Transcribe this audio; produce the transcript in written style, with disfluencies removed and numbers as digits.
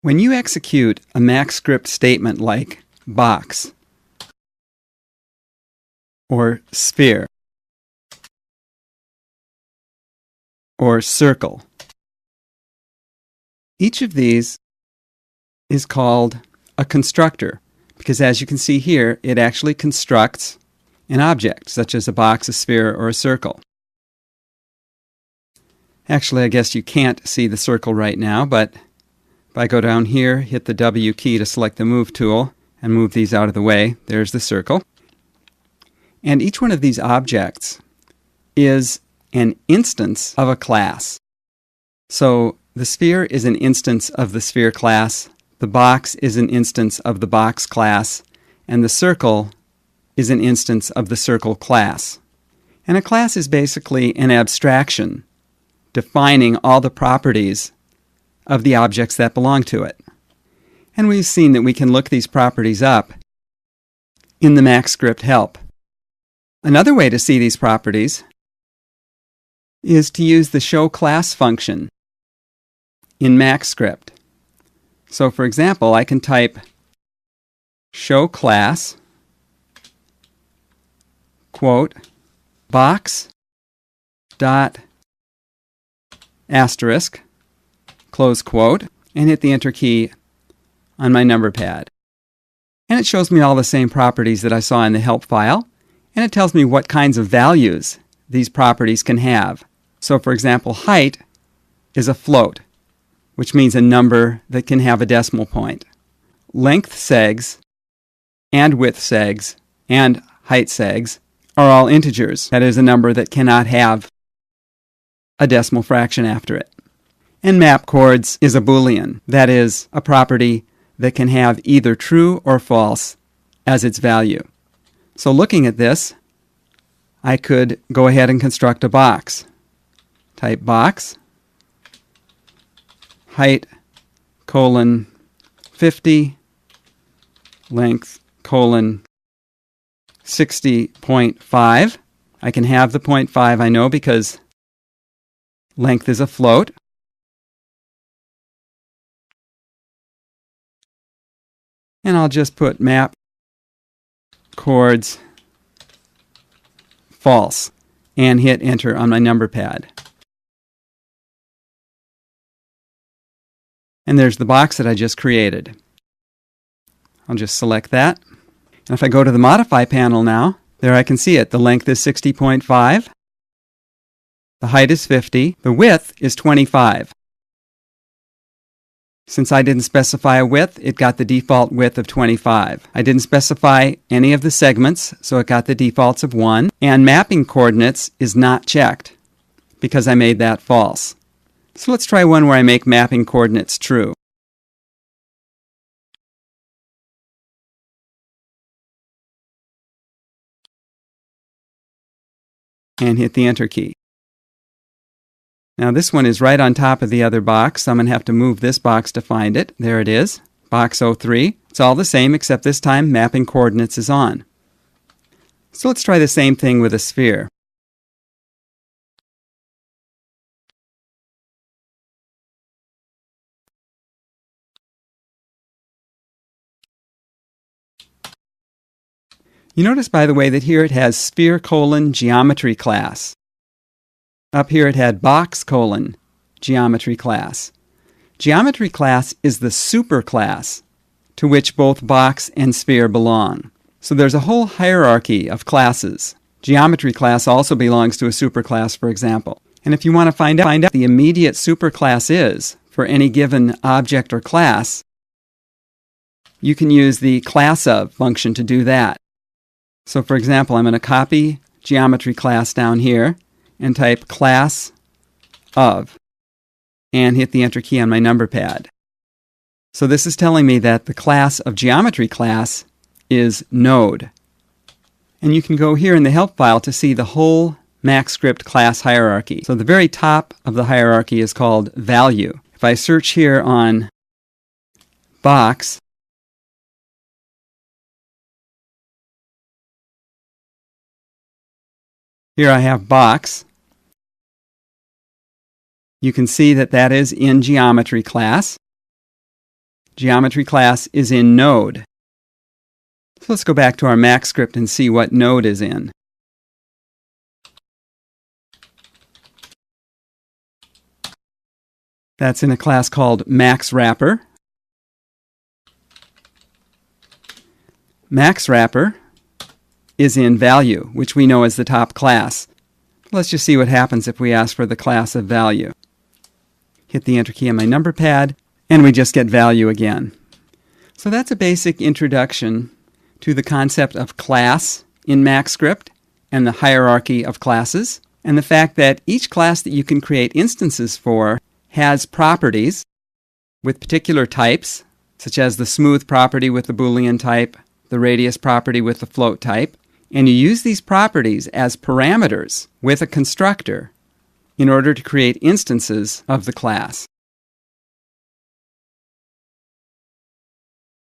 When you execute a Max script statement like box or sphere or circle, each of these is called a constructor because, as you can see here, it actually constructs an object such as a box, a sphere, or a circle. Actually, I guess you can't see the circle right now, but if I go down here, hit the W key to select the Move tool, and move these out of the way, there's the circle. And each one of these objects is an instance of a class. So the sphere is an instance of the sphere class, the box is an instance of the box class, and the circle is an instance of the circle class. And a class is basically an abstraction defining all the properties of the objects that belong to it. And we've seen that we can look these properties up in the Max script help. Another way to see these properties is to use the show class function in Max script. So for example, I can type show class quote box dot asterisk close quote and hit the enter key on my number pad. And it shows me all the same properties that I saw in the help file, and it tells me what kinds of values these properties can have. So for example, height is a float, which means a number that can have a decimal point. Length segs and width segs and height segs are all integers. That is a number that cannot have a decimal fraction after it. And map chords is a Boolean. That is a property that can have either true or false as its value. So looking at this, I could go ahead and construct a box. Type box, height, colon, 50, length, colon, 60.5. I can have the 0.5, I know, because length is a float. And I'll just put map chords false and hit enter on my number pad. And there's the box that I just created. I'll just select that. And if I go to the Modify panel now, there I can see it. The length is 60.5. The height is 50. The width is 25. Since I didn't specify a width, it got the default width of 25. I didn't specify any of the segments, so it got the defaults of 1. And mapping coordinates is not checked because I made that false. So let's try one where I make mapping coordinates true. And hit the enter key. Now this one is right on top of the other box, so I'm going to have to move this box to find it. There it is, box 03. It's all the same, except this time mapping coordinates is on. So let's try the same thing with a sphere. You notice, by the way, that here it has sphere colon geometry class. Up here it had box colon geometry class. Geometry class is the superclass to which both box and sphere belong. So there's a whole hierarchy of classes. Geometry class also belongs to a superclass, for example. And if you want to find out the immediate superclass is for any given object or class, you can use the class of function to do that. So for example, I'm going to copy geometry class down here and type class of and hit the enter key on my number pad. So this is telling me that the class of geometry class is node. And you can go here in the help file to see the whole Max script class hierarchy. So the very top of the hierarchy is called value. If I search here on box, here I have box. You can see that that is in geometry class. geometry class is in Node. So let's go back to our Max script and see what Node is in. That's in a class called Max Wrapper. Max Wrapper is in Value, which we know is the top class. Let's just see what happens if we ask for the class of Value. Hit the Enter key on my number pad, and we just get Value again. So that's a basic introduction to the concept of class in MaxScript and the hierarchy of classes, and the fact that each class that you can create instances for has properties with particular types, such as the smooth property with the Boolean type, the radius property with the float type, and you use these properties as parameters with a constructor in order to create instances of the class.